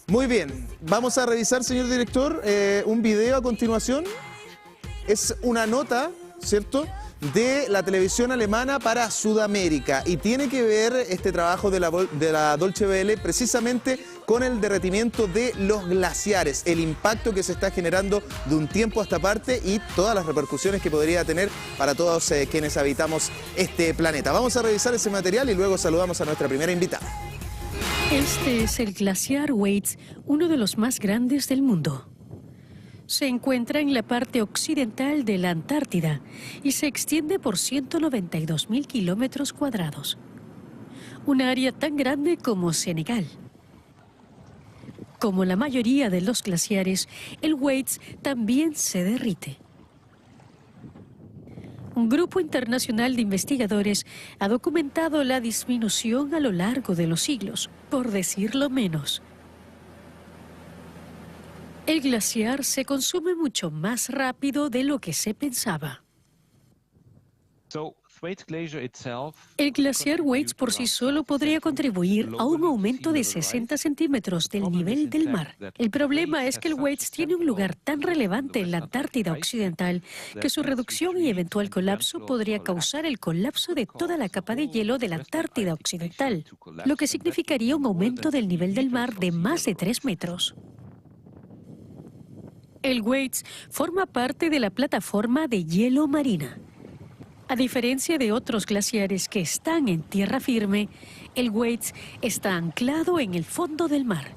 Muy bien, vamos a revisar, señor director, un video a continuación. Es una nota, ¿cierto?, de la televisión alemana para Sudamérica y tiene que ver este trabajo de la Deutsche Welle precisamente con el derretimiento de los glaciares, el impacto que se está generando de un tiempo a esta parte y todas las repercusiones que podría tener para todos quienes habitamos este planeta. Vamos a revisar ese material y luego saludamos a nuestra primera invitada. Este es el glaciar Waitz, uno de los más grandes del mundo. Se encuentra en la parte occidental de la Antártida y se extiende por 192.000 kilómetros cuadrados. Un área tan grande como Senegal. Como la mayoría de los glaciares, el Waitz también se derrite. Un grupo internacional de investigadores ha documentado la disminución a lo largo de los siglos, por decirlo menos. El glaciar se consume mucho más rápido de lo que se pensaba. El glaciar Waitz por sí solo podría contribuir a un aumento de 60 centímetros del nivel del mar. El problema es que el Waitz tiene un lugar tan relevante en la Antártida Occidental que su reducción y eventual colapso podría causar el colapso de toda la capa de hielo de la Antártida Occidental, lo que significaría un aumento del nivel del mar de más de 3 metros. El Waitz forma parte de la plataforma de hielo marina. A diferencia de otros glaciares que están en tierra firme, el Waitz está anclado en el fondo del mar.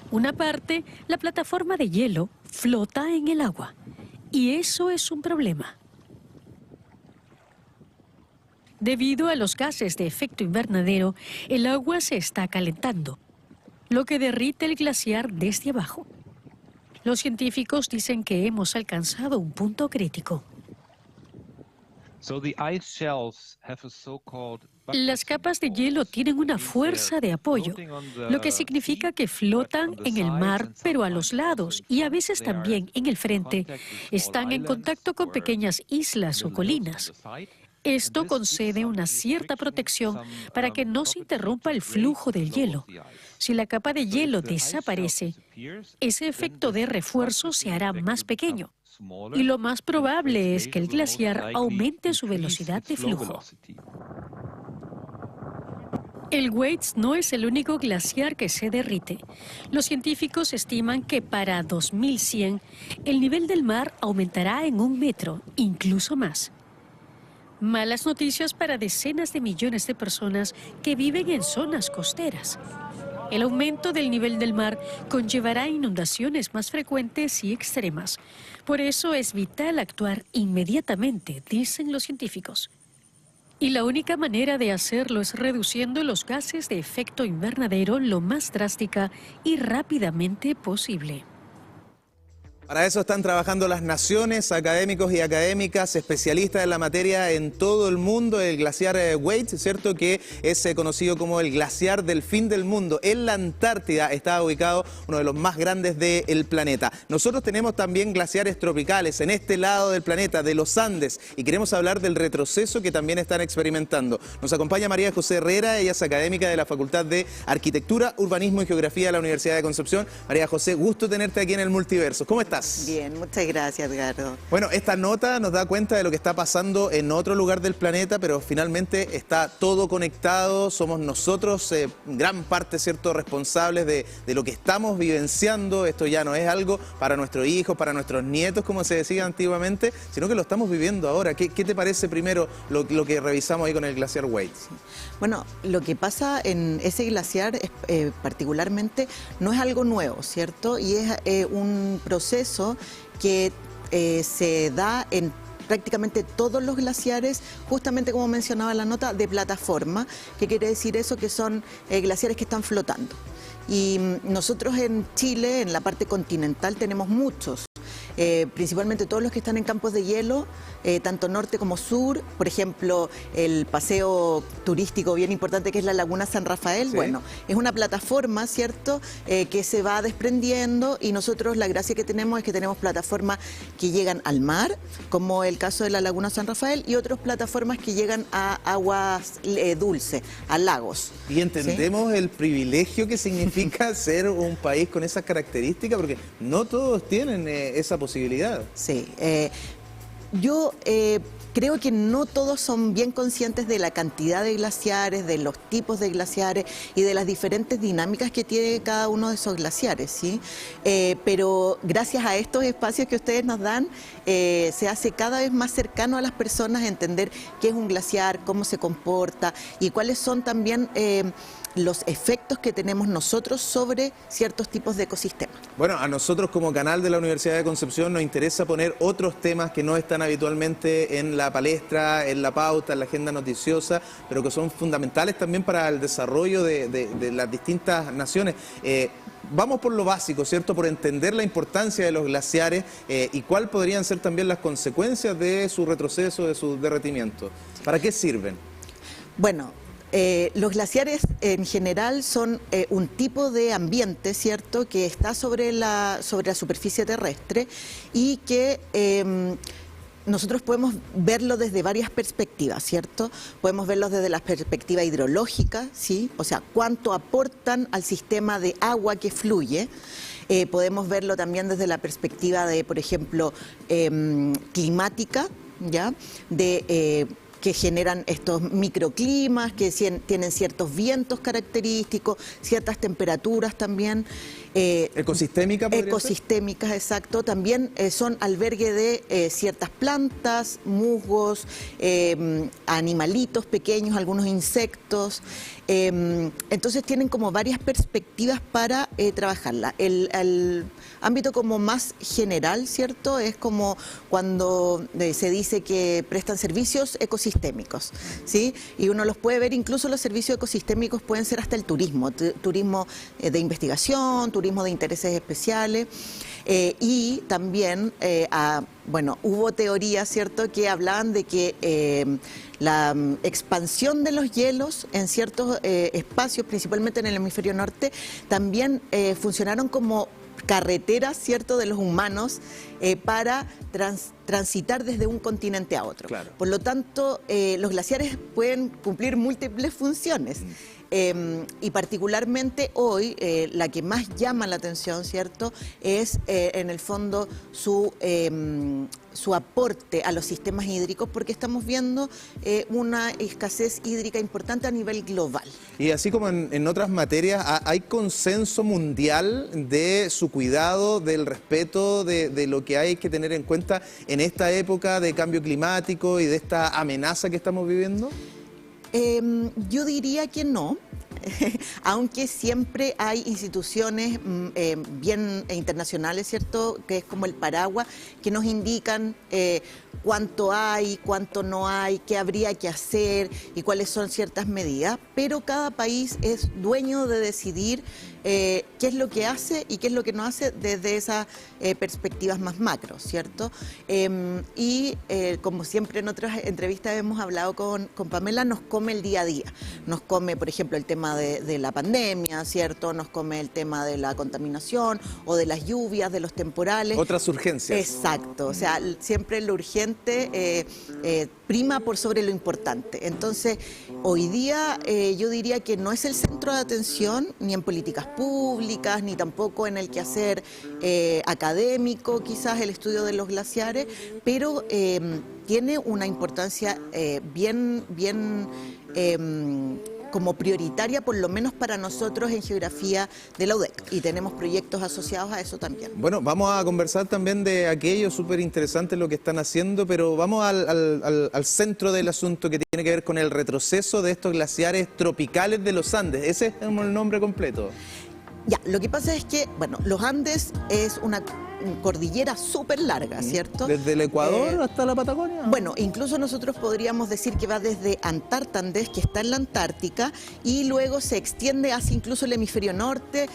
Una parte, la plataforma de hielo, flota en el agua. Y eso es un problema. Debido a los gases de efecto invernadero, el agua se está calentando, lo que derrite el glaciar desde abajo. Los científicos dicen que hemos alcanzado un punto crítico. Las capas de hielo tienen una fuerza de apoyo, lo que significa que flotan en el mar, pero a los lados y a veces también en el frente, están en contacto con pequeñas islas o colinas. Esto concede una cierta protección para que no se interrumpa el flujo del hielo. Si la capa de hielo desaparece, ese efecto de refuerzo se hará más pequeño. Y lo más probable es que el glaciar aumente su velocidad de flujo. El Waitz no es el único glaciar que se derrite. Los científicos estiman que para 2100 el nivel del mar aumentará en 1 metro, incluso más. Malas noticias para decenas de millones de personas que viven en zonas costeras. El aumento del nivel del mar conllevará inundaciones más frecuentes y extremas. Por eso es vital actuar inmediatamente, dicen los científicos. Y la única manera de hacerlo es reduciendo los gases de efecto invernadero lo más drástica y rápidamente posible. Para eso están trabajando las naciones, académicos y académicas, especialistas en la materia en todo el mundo. El glaciar Waitz, ¿cierto?, que es conocido como el glaciar del fin del mundo. En la Antártida está ubicado uno de los más grandes del planeta. Nosotros tenemos también glaciares tropicales en este lado del planeta, de los Andes, y queremos hablar del retroceso que también están experimentando. Nos acompaña María José Herrera, ella es académica de la Facultad de Arquitectura, Urbanismo y Geografía de la Universidad de Concepción. María José, gusto tenerte aquí en El Multiverso. ¿Cómo estás? Bien, muchas gracias, Edgardo. Bueno, esta nota nos da cuenta de lo que está pasando en otro lugar del planeta, pero finalmente está todo conectado, somos nosotros gran parte, ¿cierto?, responsables de lo que estamos vivenciando. Esto ya no es algo para nuestros hijos, para nuestros nietos, como se decía antiguamente, sino que lo estamos viviendo ahora. ¿Qué te parece primero lo que revisamos ahí con el glaciar Waitz? Bueno, lo que pasa en ese glaciar particularmente no es algo nuevo, ¿cierto? Y es un proceso que se da en prácticamente todos los glaciares, justamente como mencionaba la nota, de plataforma. ¿Qué quiere decir eso? Que son glaciares que están flotando. Y nosotros en Chile, en la parte continental, tenemos muchos. principalmente todos los que están en campos de hielo, tanto norte como sur. Por ejemplo, el paseo turístico bien importante que es la Laguna San Rafael. Sí. Bueno, es una plataforma, ¿cierto?, que se va desprendiendo, y nosotros la gracia que tenemos es que tenemos plataformas que llegan al mar, como el caso de la Laguna San Rafael, y otras plataformas que llegan a aguas dulces, a lagos. Y entendemos, ¿sí?, el privilegio que significa ser un país con esas características, porque no todos tienen esa posibilidad. Sí, yo creo que no todos son bien conscientes de la cantidad de glaciares, de los tipos de glaciares y de las diferentes dinámicas que tiene cada uno de esos glaciares, ¿sí? Pero gracias a estos espacios que ustedes nos dan, se hace cada vez más cercano a las personas entender qué es un glaciar, cómo se comporta y cuáles son también los efectos que tenemos nosotros sobre ciertos tipos de ecosistemas. Bueno, a nosotros como canal de la Universidad de Concepción nos interesa poner otros temas que no están habitualmente en la palestra, en la pauta, en la agenda noticiosa, pero que son fundamentales también para el desarrollo de las distintas naciones. Vamos por lo básico, ¿cierto?, por entender la importancia de los glaciares y cuáles podrían ser también las consecuencias de su retroceso, de su derretimiento. ¿Para qué sirven? Bueno, los glaciares en general son un tipo de ambiente, ¿cierto?, que está sobre la superficie terrestre y que nosotros podemos verlo desde varias perspectivas, ¿cierto? Podemos verlo desde la perspectiva hidrológica, ¿sí? O sea, cuánto aportan al sistema de agua que fluye. Podemos verlo también desde la perspectiva de, por ejemplo, climática, ¿ya?, que generan estos microclimas, que tienen ciertos vientos característicos, ciertas temperaturas también. ¿Ecosistémica podría Ecosistémicas, exacto. También son albergue de ciertas plantas, musgos, animalitos pequeños, algunos insectos. Entonces tienen como varias perspectivas para trabajarla. El ámbito como más general, ¿cierto?, es como cuando se dice que prestan servicios ecosistémicos, ¿sí? Y uno los puede ver, incluso los servicios ecosistémicos pueden ser hasta el turismo, turismo de investigación, turismo de intereses especiales, y también, bueno, hubo teorías, ¿cierto?, que hablaban de que la expansión de los hielos en ciertos espacios, principalmente en el hemisferio norte, también funcionaron como carreteras, ¿cierto?, de los humanos para transitar desde un continente a otro. Claro. Por lo tanto, los glaciares pueden cumplir múltiples funciones. Y particularmente hoy, la que más llama la atención, ¿cierto?, es en el fondo su aporte a los sistemas hídricos, porque estamos viendo una escasez hídrica importante a nivel global. Y así como en otras materias, ¿hay consenso mundial de su cuidado, del respeto, de lo que hay que tener en cuenta en esta época de cambio climático y de esta amenaza que estamos viviendo? Yo diría que no, aunque siempre hay instituciones bien internacionales, ¿cierto?, que es como el paraguas, que nos indican cuánto hay, cuánto no hay, qué habría que hacer y cuáles son ciertas medidas, pero cada país es dueño de decidir qué es lo que hace y qué es lo que no hace desde esas perspectivas más macro, ¿cierto? Y como siempre en otras entrevistas hemos hablado con Pamela, nos come el día a día. Nos come, por ejemplo, el tema de la pandemia, ¿cierto? Nos come el tema de la contaminación o de las lluvias, de los temporales. Otras urgencias. Exacto, o sea, siempre lo urgente prima por sobre lo importante. Entonces, hoy día yo diría que no es el centro de atención ni en políticas públicas, ni tampoco en el quehacer académico, quizás el estudio de los glaciares, pero tiene una importancia bien como prioritaria, por lo menos para nosotros en geografía de la UDEC, y tenemos proyectos asociados a eso también. Bueno, vamos a conversar también de aquello, súper interesante lo que están haciendo, pero vamos al centro del asunto, que tiene que ver con el retroceso de estos glaciares tropicales de los Andes. Ese es el nombre completo. Ya, lo que pasa es que, bueno, los Andes es una cordillera súper larga, ¿cierto? ¿Desde el Ecuador hasta la Patagonia? Bueno, incluso nosotros podríamos decir que va desde Antártandes, que está en la Antártica, y luego se extiende hacia incluso el hemisferio norte,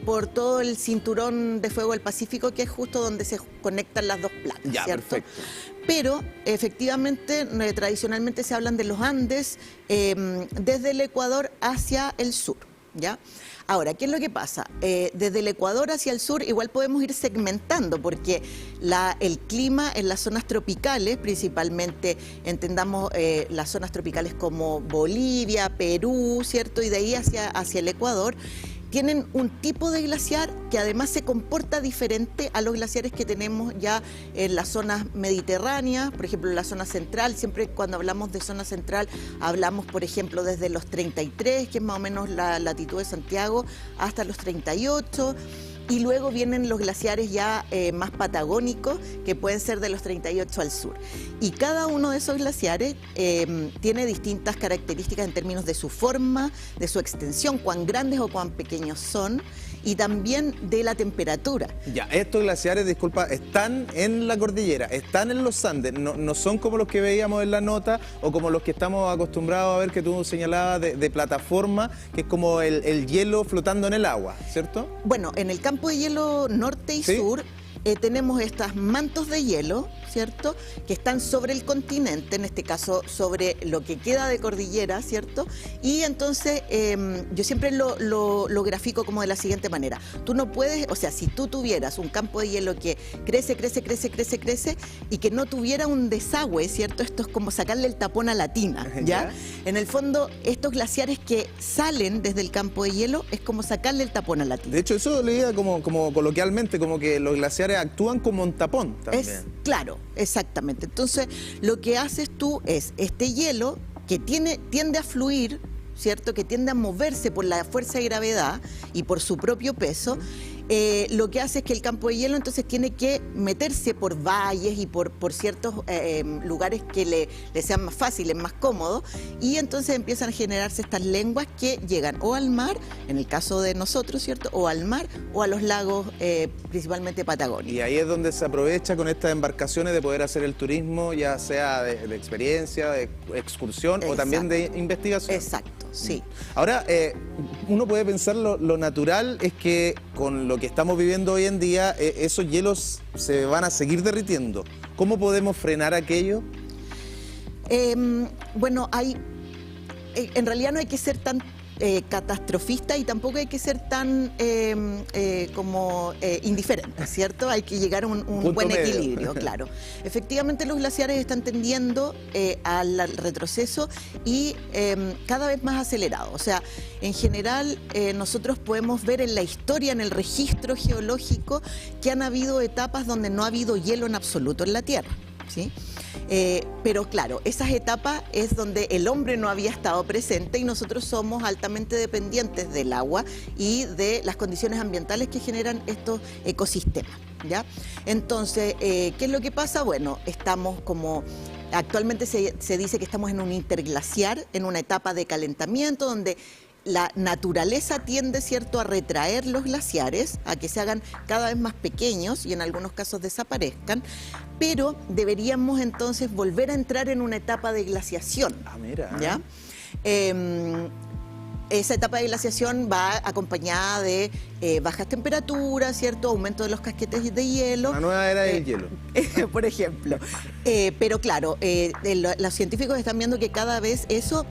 por todo el cinturón de fuego del Pacífico, que es justo donde se conectan las dos placas, Ya, ¿cierto? perfecto. Pero efectivamente, tradicionalmente se hablan de los Andes desde el Ecuador hacia el sur, ¿ya? Ahora, ¿qué es lo que pasa? Desde el Ecuador hacia el sur igual podemos ir segmentando, porque el clima en las zonas tropicales, principalmente entendamos las zonas tropicales como Bolivia, Perú, ¿cierto? Y de ahí hacia el Ecuador, tienen un tipo de glaciar que además se comporta diferente a los glaciares que tenemos ya en las zonas mediterráneas, por ejemplo en la zona central. Siempre cuando hablamos de zona central hablamos, por ejemplo, desde los 33, que es más o menos la latitud de Santiago, hasta los 38. Y luego vienen los glaciares ya más patagónicos, que pueden ser de los 38 al sur. Y cada uno de esos glaciares tiene distintas características en términos de su forma, de su extensión, cuán grandes o cuán pequeños son, y también de la temperatura. Ya, estos glaciares, disculpa, están en la cordillera, están en los Andes, no son como los que veíamos en la nota o como los que estamos acostumbrados a ver que tú señalabas de plataforma, que es como el hielo flotando en el agua, ¿cierto? Bueno, en el campo de hielo norte y ¿Sí? sur tenemos estos mantos de hielo, ¿cierto?, que están sobre el continente, en este caso sobre lo que queda de cordillera, ¿cierto? Y entonces yo siempre lo grafico como de la siguiente manera. Tú no puedes, o sea, si tú tuvieras un campo de hielo que crece y que no tuviera un desagüe, ¿cierto? Esto es como sacarle el tapón a la tina, ¿ya? En el fondo, estos glaciares que salen desde el campo de hielo es como sacarle el tapón a la tina. De hecho, eso leía como coloquialmente, como que los glaciares actúan como un tapón también. Claro, exactamente. Entonces, lo que haces tú es este hielo que tiende a fluir, ¿cierto? Que tiende a moverse por la fuerza de gravedad y por su propio peso. Lo que hace es que el campo de hielo entonces tiene que meterse por valles y por ciertos lugares que le sean más fáciles, más cómodos, y entonces empiezan a generarse estas lenguas que llegan o al mar, en el caso de nosotros, ¿cierto? O al mar o a los lagos, principalmente patagónicos. Y ahí es donde se aprovecha con estas embarcaciones de poder hacer el turismo, ya sea de experiencia, de excursión o también de investigación. Exacto, sí. Ahora, uno puede pensar lo natural es que con lo que estamos viviendo hoy en día, esos hielos se van a seguir derritiendo. ¿Cómo podemos frenar aquello? Bueno, en realidad no hay que ser tan catastrofista y tampoco hay que ser tan indiferente, ¿cierto? Hay que llegar a un buen equilibrio, claro. Efectivamente, los glaciares están tendiendo al retroceso y cada vez más acelerado. O sea, en general, nosotros podemos ver en la historia, en el registro geológico, que han habido etapas donde no ha habido hielo en absoluto en la Tierra, ¿sí? Pero claro, esas etapas es donde el hombre no había estado presente y nosotros somos altamente dependientes del agua y de las condiciones ambientales que generan estos ecosistemas, ¿ya? Entonces, ¿qué es lo que pasa? Bueno, estamos como... Actualmente se dice que estamos en un interglaciar, en una etapa de calentamiento donde la naturaleza tiende, ¿cierto?, a retraer los glaciares, a que se hagan cada vez más pequeños y en algunos casos desaparezcan, pero deberíamos entonces volver a entrar en una etapa de glaciación. Ah, mira. ¿Ya? Esa etapa de glaciación va acompañada de bajas temperaturas, ¿cierto?, aumento de los casquetes de hielo. Una nueva era del hielo. Por ejemplo. Pero claro, los científicos están viendo que cada vez eso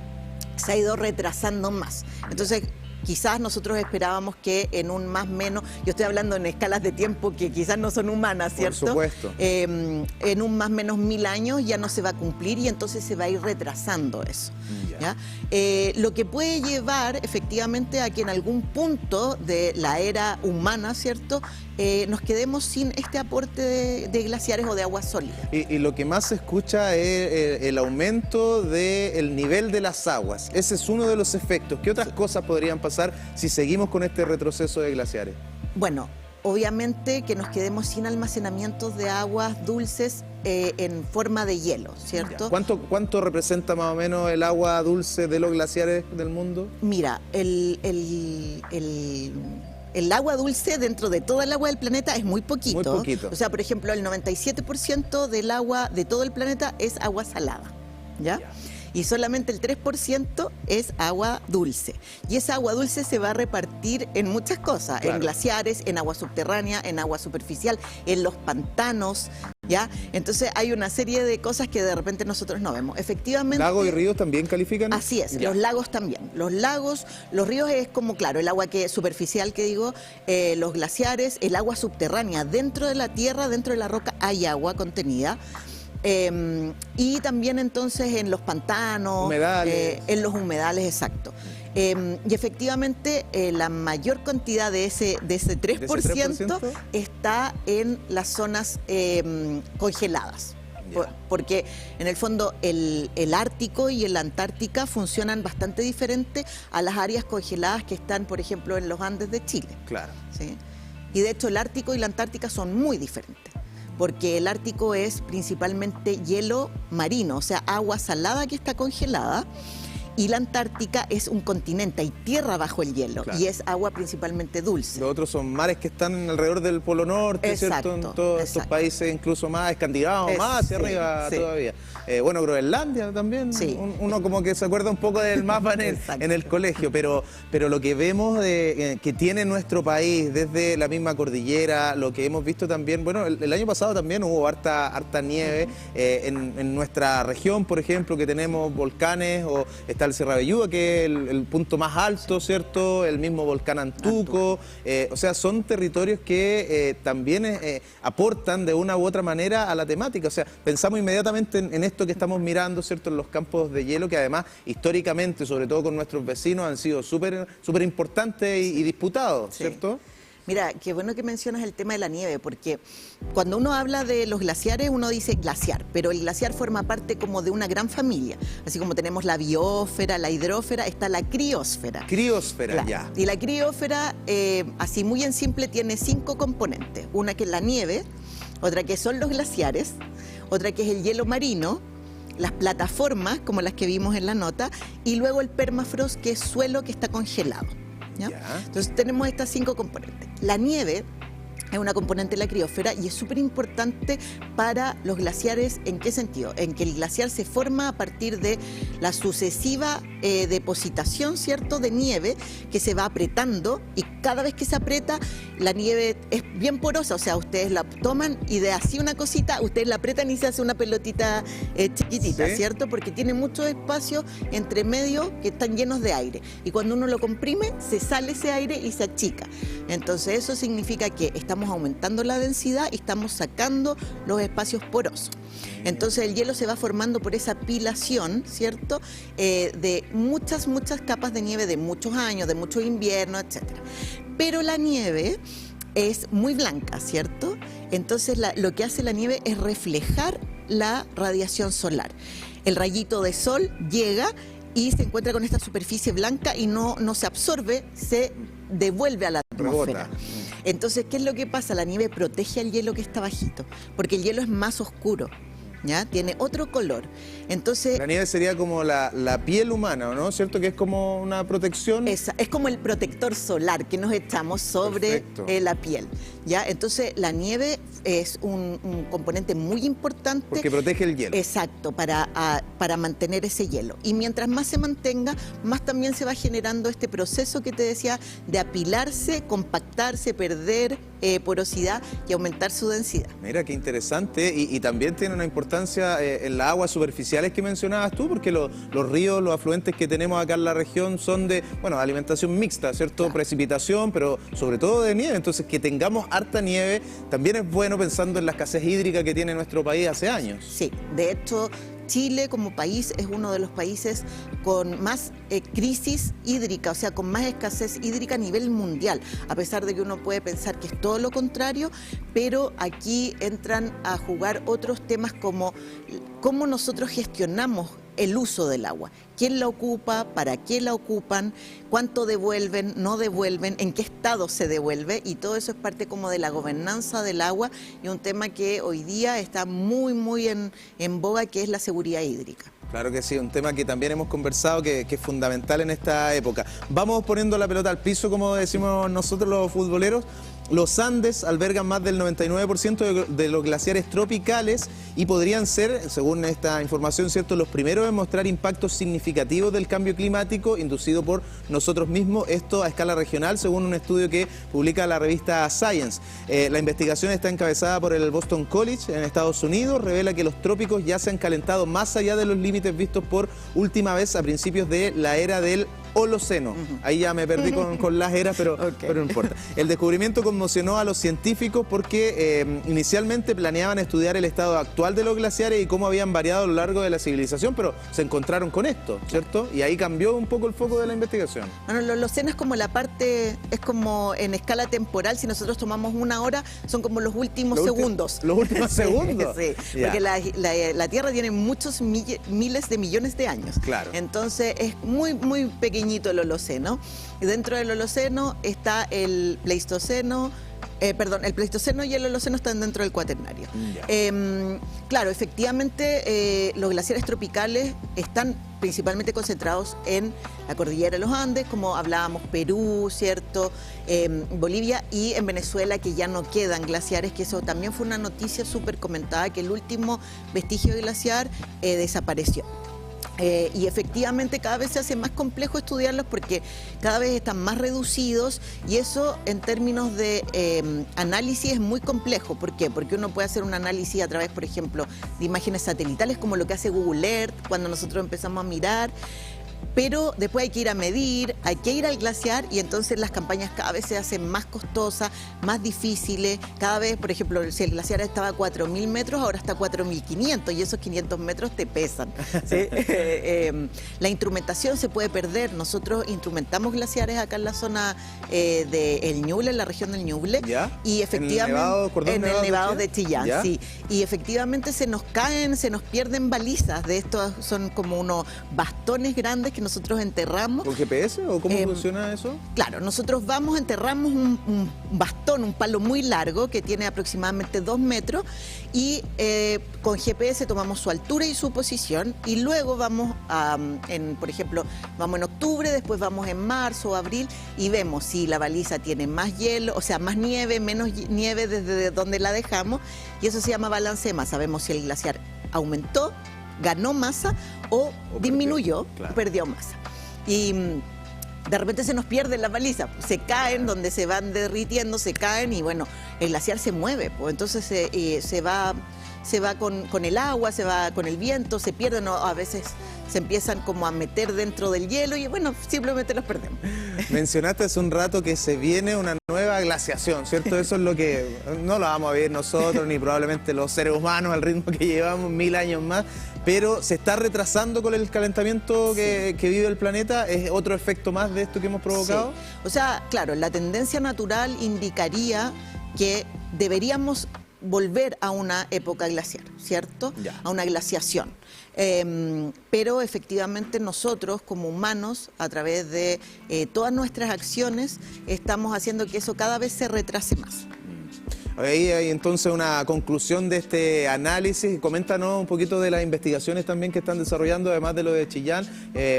se ha ido retrasando más. Entonces, quizás nosotros esperábamos que en un más menos, yo estoy hablando en escalas de tiempo que quizás no son humanas, ¿cierto? Por supuesto. En un más menos 1000 años ya no se va a cumplir y entonces se va a ir retrasando eso. ¿Ya? Lo que puede llevar efectivamente a que en algún punto de la era humana, ¿cierto?, nos quedemos sin este aporte de glaciares o de agua sólida. Y lo que más se escucha es el aumento del nivel de las aguas. Ese es uno de los efectos. ¿Qué otras cosas podrían pasar si seguimos con este retroceso de glaciares? Bueno, obviamente que nos quedemos sin almacenamientos de aguas dulces en forma de hielo, ¿cierto? ¿Cuánto representa más o menos el agua dulce de los glaciares del mundo? Mira, el agua dulce dentro de toda el agua del planeta es muy poquito. Muy poquito. O sea, por ejemplo, el 97% del agua de todo el planeta es agua salada, ¿ya? Y solamente el 3% es agua dulce. Y esa agua dulce se va a repartir en muchas cosas, claro, en glaciares, en agua subterránea, en agua superficial, en los pantanos, ¿ya? Entonces hay una serie de cosas que de repente nosotros no vemos. Efectivamente... ¿Lagos y ríos también califican? Así es, Ya. los lagos también. Los lagos, los ríos es como, claro, el agua que superficial que digo, los glaciares, el agua subterránea. Dentro de la tierra, dentro de la roca hay agua contenida. Y también entonces en los pantanos, humedales. en los humedales, exacto. Y efectivamente la mayor cantidad de ese 3%, está en las zonas congeladas. Porque en el fondo el Ártico y la Antártica funcionan bastante diferente a las áreas congeladas que están, por ejemplo, en los Andes de Chile. Claro. ¿Sí? Y de hecho el Ártico y la Antártica son muy diferentes, porque el Ártico es principalmente hielo marino, o sea, agua salada que está congelada, y la Antártica es un continente, hay tierra bajo el hielo, claro, y es agua principalmente dulce. Los otros son mares que están alrededor del Polo Norte, Exacto, ¿cierto? En todos estos países, incluso más escandinavos, más hacia arriba todavía. Bueno, Groenlandia también, sí, uno como que se acuerda un poco del mapa en el colegio, pero lo que vemos que tiene nuestro país desde la misma cordillera, lo que hemos visto también, bueno, el año pasado también hubo harta nieve en nuestra región, por ejemplo, que tenemos volcanes, o está el Cerro Velluda, que es el punto más alto, ¿cierto? El mismo volcán Antuco. O sea, son territorios que también aportan de una u otra manera a la temática. O sea, pensamos inmediatamente en esto que estamos mirando, ¿cierto? En los campos de hielo, que además históricamente, sobre todo con nuestros vecinos, han sido súper importantes y disputados, ¿cierto? Mira, qué bueno que mencionas el tema de la nieve, porque cuando uno habla de los glaciares, uno dice glaciar, pero el glaciar forma parte como de una gran familia. Así como tenemos la biosfera, la hidrósfera, está la criósfera. Criósfera, claro, ya. Y la criósfera, así muy en simple, tiene 5 componentes. Una que es la nieve, otra que son los glaciares, otra que es el hielo marino, las plataformas, como las que vimos en la nota, y luego el permafrost, que es suelo que está congelado. ¿Ya? Entonces tenemos estas 5 componentes. La nieve es una componente de la criósfera y es súper importante para los glaciares. ¿En qué sentido? En que el glaciar se forma a partir de la sucesiva depositación, ¿cierto?, de nieve que se va apretando, y cada vez que se aprieta la nieve es bien porosa, o sea, ustedes la toman y de así una cosita, ustedes la apretan y se hace una pelotita chiquitita, ¿sí?, ¿cierto? Porque tiene muchos espacios entre medio que están llenos de aire, y cuando uno lo comprime se sale ese aire y se achica. Entonces eso significa que estamos aumentando la densidad y estamos sacando los espacios porosos. Entonces el hielo se va formando por esa apilación, ¿cierto?, de muchas capas de nieve de muchos años, de muchos inviernos, etc. Pero la nieve es muy blanca, ¿cierto? Entonces lo que hace la nieve es reflejar la radiación solar. El rayito de sol llega y se encuentra con esta superficie blanca y no se absorbe, se devuelve a la atmósfera. Rebota. Entonces, ¿qué es lo que pasa? La nieve protege al hielo que está bajito, porque el hielo es más oscuro, ¿ya? Tiene otro color. Entonces, la nieve sería como la piel humana, ¿no? ¿Cierto? Que es como una protección. Es como el protector solar que nos echamos sobre la piel, ¿ya? Entonces, la nieve es un componente muy importante. Porque protege el hielo. Exacto, para mantener ese hielo. Y mientras más se mantenga, más también se va generando este proceso que te decía de apilarse, compactarse, perder porosidad y aumentar su densidad. Mira, qué interesante. Y también tiene una importancia en las aguas superficiales que mencionabas tú, porque los ríos, los afluentes que tenemos acá en la región son de, bueno, alimentación mixta, ¿cierto? Claro. Precipitación, pero sobre todo de nieve. Entonces, que tengamos harta nieve también es bueno, pensando en la escasez hídrica que tiene nuestro país hace años. Sí, de hecho, Chile como país es uno de los países con más crisis hídrica, o sea, con más escasez hídrica a nivel mundial, a pesar de que uno puede pensar que es todo lo contrario, pero aquí entran a jugar otros temas como cómo nosotros gestionamos el uso del agua. ¿Quién la ocupa? ¿Para qué la ocupan? ¿Cuánto devuelven? ¿No devuelven? ¿En qué estado se devuelve? Y todo eso es parte como de la gobernanza del agua y un tema que hoy día está muy en boga, que es la seguridad hídrica. Claro que sí, un tema que también hemos conversado que es fundamental en esta época. Vamos poniendo la pelota al piso, como decimos nosotros los futboleros. Los Andes albergan más del 99% de los glaciares tropicales y podrían ser, según esta información, ¿cierto?, los primeros en mostrar impactos significativos del cambio climático inducido por nosotros mismos, esto a escala regional, según un estudio que publica la revista Science. La investigación está encabezada por el Boston College en Estados Unidos, revela que los trópicos ya se han calentado más allá de los límites vistos por última vez a principios de la era del Holoceno. Ahí ya me perdí con las eras, pero no importa. El descubrimiento conmocionó a los científicos porque inicialmente planeaban estudiar el estado actual de los glaciares y cómo habían variado a lo largo de la civilización, pero se encontraron con esto, ¿cierto? Y ahí cambió un poco el foco de la investigación. Bueno, el Holoceno es como la parte, es como en escala temporal, si nosotros tomamos una hora, son como los últimos segundos. Los últimos segundos. Sí, porque la Tierra tiene muchos miles de millones de años. Claro. Entonces es muy, muy pequeñito el Holoceno. Y dentro del Holoceno está el Pleistoceno. El Pleistoceno y el Holoceno están dentro del Cuaternario. Claro, efectivamente, los glaciares tropicales están principalmente concentrados en la cordillera de los Andes, como hablábamos, Perú, ¿cierto? Bolivia, y en Venezuela, que ya no quedan glaciares, que eso también fue una noticia súper comentada, que el último vestigio glaciar desapareció. Y efectivamente cada vez se hace más complejo estudiarlos porque cada vez están más reducidos y eso en términos de análisis es muy complejo. ¿Por qué? Porque uno puede hacer un análisis a través, por ejemplo, de imágenes satelitales como lo que hace Google Earth cuando nosotros empezamos a mirar. Pero después hay que ir a medir, hay que ir al glaciar y entonces las campañas cada vez se hacen más costosas, más difíciles. Cada vez, por ejemplo, si el glaciar estaba a 4.000 metros, ahora está a 4.500 y esos 500 metros te pesan, ¿sí? La instrumentación se puede perder. Nosotros instrumentamos glaciares acá en la zona del Ñuble, en la región del Ñuble. ¿Ya? Y efectivamente, en el Nevado de Chillán, ¿ya? sí. Y efectivamente se nos caen, se nos pierden balizas. De estos son como unos bastones grandes que nosotros enterramos. ¿Con GPS o cómo funciona eso? Claro, nosotros vamos, enterramos un bastón, un palo muy largo que tiene aproximadamente 2 metros y con GPS tomamos su altura y su posición y luego vamos por ejemplo, vamos en octubre, después vamos en marzo o abril y vemos si la baliza tiene más hielo, o sea, más nieve, menos nieve desde donde la dejamos y eso se llama balance de masa. Vemos si el glaciar aumentó, ganó masa o disminuyó, claro, perdió masa. Y de repente se nos pierden las balizas, se caen donde se van derritiendo, se caen y bueno, el glaciar se mueve, pues entonces se va con el agua, se va con el viento, se pierden o a veces se empiezan como a meter dentro del hielo y bueno, simplemente los perdemos. Mencionaste hace un rato que se viene una nueva glaciación, ¿cierto? Eso es lo que no lo vamos a vivir nosotros, ni probablemente los seres humanos al ritmo que llevamos 1000 años más, pero se está retrasando con el calentamiento que vive el planeta. ¿Es otro efecto más de esto que hemos provocado? Sí. O sea, claro, la tendencia natural indicaría que deberíamos volver a una época glaciar, ¿cierto? Ya. A una glaciación. Pero efectivamente nosotros como humanos, a través de todas nuestras acciones, estamos haciendo que eso cada vez se retrase más. Ahí hay entonces una conclusión de este análisis. Coméntanos un poquito de las investigaciones también que están desarrollando, además de lo de Chillán.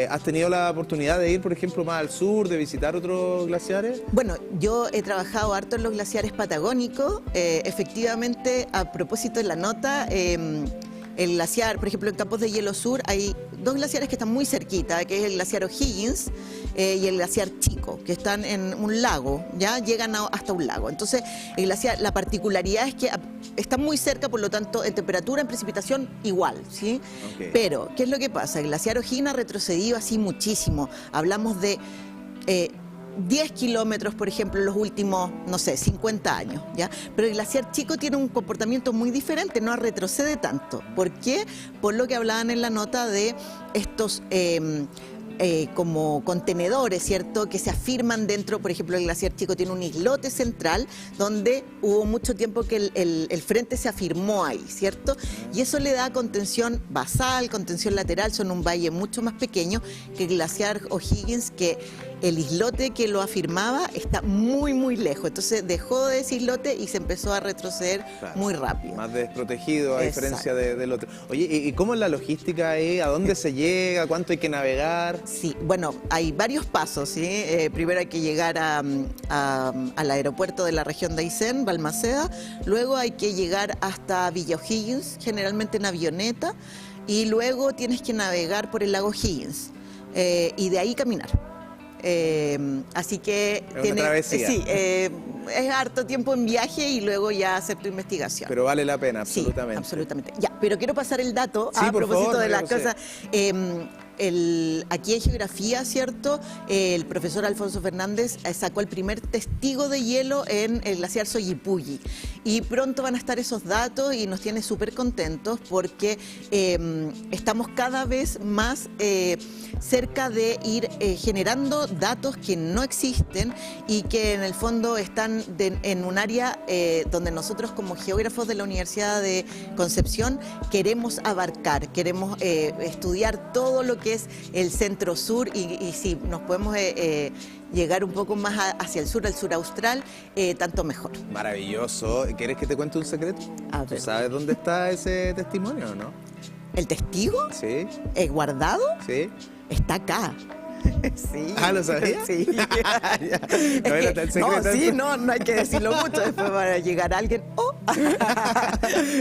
¿Has tenido la oportunidad de ir, por ejemplo, más al sur, de visitar otros glaciares? Bueno, yo he trabajado harto en los glaciares patagónicos. Efectivamente, a propósito de la nota, el glaciar, por ejemplo, en Campos de Hielo Sur hay 2 glaciares que están muy cerquita, que es el glaciar O'Higgins y el glaciar Chico, que están en un lago, ya llegan hasta un lago. Entonces, el glaciar, la particularidad es que está muy cerca, por lo tanto, en temperatura, en precipitación, igual, ¿sí? Okay. Pero, ¿qué es lo que pasa? El glaciar O'Higgins ha retrocedido así muchísimo. Hablamos de 10 kilómetros, por ejemplo, en los últimos, no sé, 50 años, ¿ya? Pero el glaciar Chico tiene un comportamiento muy diferente, no retrocede tanto. ¿Por qué? Por lo que hablaban en la nota de estos como contenedores, ¿cierto?, que se afirman dentro. Por ejemplo, el glaciar Chico tiene un islote central donde hubo mucho tiempo que el frente se afirmó ahí, ¿cierto? Y eso le da contención basal, contención lateral, son un valle mucho más pequeño que el glaciar O'Higgins, que el islote que lo afirmaba está muy, muy lejos. Entonces dejó de ese islote y se empezó a retroceder muy rápido. Más desprotegido a diferencia Exacto. del otro. Oye, ¿y cómo es la logística ahí? ¿A dónde se llega? ¿Cuánto hay que navegar? Sí, bueno, hay varios pasos, ¿sí? Primero hay que llegar al aeropuerto de la región de Aysén, Balmaceda, luego hay que llegar hasta Villa O'Higgins, generalmente en avioneta, y luego tienes que navegar por el lago Higgins y de ahí caminar. Así que Es una travesía. sí, es harto tiempo en viaje y luego ya hacer tu investigación. Pero vale la pena, Sí, absolutamente. absolutamente. Ya, pero quiero pasar el dato Sí, a por propósito favor, de las María José. cosas. Aquí en geografía, ¿cierto? El profesor Alfonso Fernández sacó el primer testigo de hielo en el glaciar Soyipulli. Y pronto van a estar esos datos y nos tiene súper contentos porque estamos cada vez más cerca de ir generando datos que no existen y que en el fondo están en un área donde nosotros como geógrafos de la Universidad de Concepción queremos abarcar, queremos estudiar todo lo que es el centro sur y si nos podemos llegar un poco más hacia el sur, al sur austral, tanto mejor. Maravilloso. ¿Quieres que te cuente un secreto? A ¿Tú ver. sabes dónde está ese testimonio o no? ¿El testigo Sí, guardado? sí. Está acá. Sí. Ah, ¿lo sabía? Sí. No era tan secreto. Sí, no hay que decirlo mucho. Después va a llegar alguien. ¡Oh!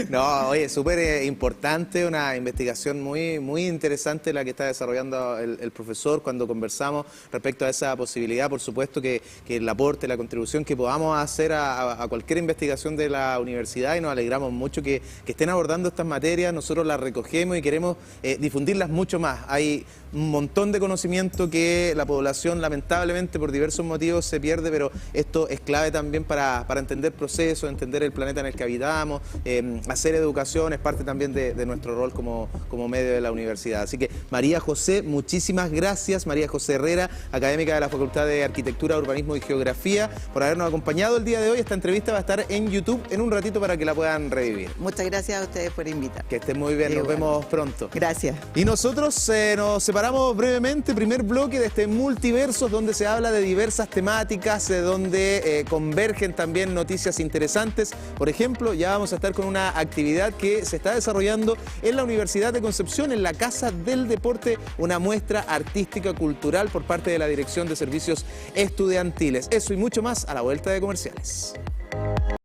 No, oye, súper importante, una investigación muy interesante la que está desarrollando el profesor cuando conversamos respecto a esa posibilidad. Por supuesto que el aporte, la contribución que podamos hacer a cualquier investigación de la universidad, y nos alegramos mucho que estén abordando estas materias. Nosotros las recogemos y queremos difundirlas mucho más. Hay un montón de conocimiento que la población lamentablemente por diversos motivos se pierde, pero esto es clave también para entender procesos, entender el planeta en el que habitamos, hacer educación es parte también de nuestro rol como medio de la universidad. Así que María José, muchísimas gracias. María José Herrera, académica de la Facultad de Arquitectura, Urbanismo y Geografía, por habernos acompañado el día de hoy. Esta entrevista va a estar en YouTube en un ratito para que la puedan revivir. Muchas gracias a ustedes por invitar. Que estén muy bien, nos Igual. vemos pronto. Gracias. Y nosotros nos separamos brevemente, primer bloque de este Multiversos, donde se habla de diversas temáticas, donde convergen también noticias interesantes. Por ejemplo, ya vamos a estar con una actividad que se está desarrollando en la Universidad de Concepción, en la Casa del Deporte, una muestra artística cultural por parte de la Dirección de Servicios Estudiantiles. Eso y mucho más a la vuelta de comerciales.